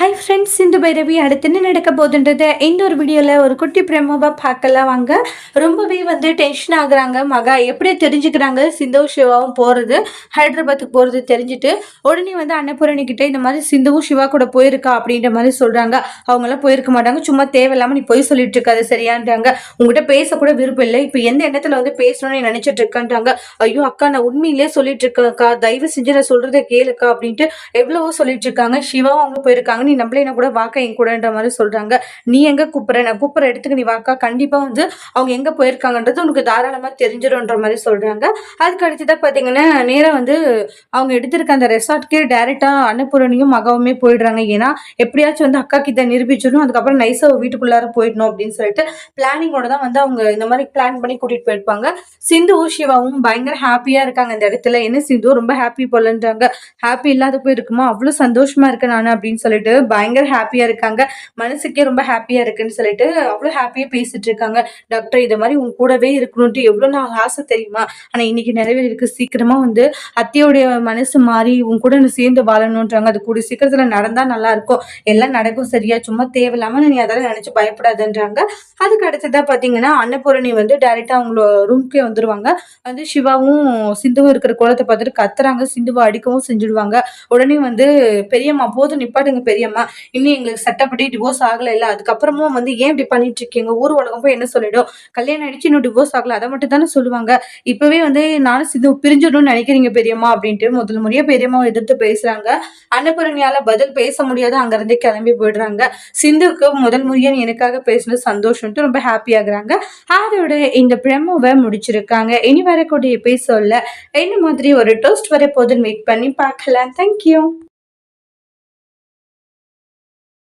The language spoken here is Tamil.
ஹாய் ஃப்ரெண்ட்ஸ், இந்த பைரவி அடுத்து என்ன நடக்க போகுதுன்றத இந்த ஒரு வீடியோவில் ஒரு குட்டி பிரமோவாக பார்க்கலாம் வாங்க. ரொம்பவே டென்ஷன் ஆகுறாங்க மகா. எப்படி தெரிஞ்சுக்கிறாங்க சிந்துவும் சிவாவும் போகிறது, ஹைதராபாத்துக்கு போகிறது தெரிஞ்சுட்டு உடனே அன்னபூரணிக்கிட்ட இந்த மாதிரி சிந்துவும் சிவா கூட போயிருக்கா அப்படின்ற மாதிரி சொல்கிறாங்க. அவங்களாம் போயிருக்க மாட்டாங்க, சும்மா தேவையில்லாமல் நீ போய் சொல்லிட்டு இருக்காது சரியான்றாங்க. உங்ககிட்ட பேசக்கூட விருப்பம் இல்லை, இப்போ எந்த எண்ணத்தில் பேசணும்னு நினச்சிட்டு இருக்கேன்றாங்க. ஐயோ அக்கா, நான் உண்மையிலே சொல்லிட்டு இருக்கேன்க்கா, தயவு செஞ்சு நான் சொல்கிறத கேளுக்கா அப்படின்ட்டு எவ்வளவோ சொல்லிட்டு இருக்காங்க. சிவாவும் அவங்க போயிருக்காங்க, நீ நம்பளைனா கூட வாக்கா என் கூடன்ற மாதிரி சொல்றாங்க. நீ எங்க கூப்பிடுற, நான் கூப்பிடுற இடத்துக்கு நீ வாக்கா, கண்டிப்பா அவங்க எங்க போயிருக்காங்கன்றது உனக்கு தாராளமா தெரிஞ்சிடும்ன்ற மாதிரி சொல்றாங்க. அதுக்கு அடுத்ததான் பாத்தீங்கன்னா நேரா அவங்க எடுத்திருக்க அந்த ரெசார்ட்கே டைரக்டா அன்னபூரணியும் மகாவுமே போயிடுறாங்க. ஏன்னா எப்படியாச்சும் அக்கா கிட்ட நிரூபிச்சிடணும், அதுக்கப்புறம் நைஸா வீட்டுக்குள்ளார போயிடணும் அப்படின்னு சொல்லிட்டு பிளானிங்கோட தான் அவங்க இந்த மாதிரி பிளான் பண்ணி கூட்டிட்டு போயிருப்பாங்க. சிந்துவும் சிவாவும் பயங்கர ஹாப்பியா இருக்காங்க இந்த இடத்துல. என்ன சிந்து ரொம்ப ஹாப்பி போலன்றாங்க. ஹாப்பி இல்லாத போயிருக்குமா, அவ்வளவு சந்தோஷமா இருக்கேன் நானு அப்படின்னு சொல்லிட்டு பயங்கர ஹாப்பியா இருக்காங்க. மனசுக்கே ரொம்ப ஹாப்பியா இருக்குன்னு சொல்லிட்டு அவ்வளவு ஹாப்பியா பேசிட்டு இருக்காங்க. டாக்டர், இது மாதிரி உங்க கூடவே இருக்கணும்ட்டு எவ்வளவு நான் ஆசை தெரியுமா, ஆனா இன்னைக்கு நிறைவேறிருக்கு. சீக்கிரமா அத்தையோடைய மனசு மாறி உங்க கூட சேர்ந்து வாழணும்ன்றாங்க. அது கூடிய சீக்கிரத்துல நடந்தா நல்லா இருக்கும், எல்லாம் நடக்கும் சரியா, சும்மா தேவையில்லாம நீ அதெல்லாம் நினைச்சு பயப்படாதுன்றாங்க. அதுக்கு அடுத்ததா பாத்தீங்கன்னா அன்னபூரணி டைரக்டா அவங்களோட ரூம்க்கே வந்துருவாங்க. சிவாவும் சிந்துவும் இருக்கிற கோலத்தை பார்த்துட்டு கத்துறாங்க. சிந்துவை அடிக்கவும் செஞ்சுடுவாங்க. உடனே பெரியம்மா போதும் நிப்பாட்டுங்க பெரியம்மா, இன்னும் எங்களுக்கு சட்டப்படி டிவோர்ஸ் ஆகல இல்ல, அதுக்கப்புறமும் ஏன் இப்படி பண்ணிட்டு இருக்கீங்க, ஊர் உலகம் போய் என்ன சொல்லிடும், கல்யாணம் ஆயிடுச்சு இன்னும் டிவோர்ஸ் ஆகல, அதை மட்டும் தானே சொல்லுவாங்க, இப்பவே நானும் சிந்து பிரிஞ்சிடணும்னு நினைக்கிறீங்க பெரியம்மா அப்படின்ட்டு முதல் முறையா பெரியம்மாவை எதிர்த்து பேசுறாங்க. அன்னபூரணியால பதில் பேச முடியாது, அங்க இருந்து கிளம்பி போயிடுறாங்க. சிந்துவுக்கு முதல் முறையா எனக்காக பேசுனது சந்தோஷம்ட்டு ரொம்ப ஹாப்பி ஆகுறாங்க. அதோட இந்த பிரமோவை முடிச்சிருக்காங்க. இனி வரக்கூடிய எபிசோட்ல என்ன மாதிரி ஒரு டோஸ்ட் வர போதுன்னு வெயிட் பண்ணி பார்க்கலாம். தேங்க்யூ.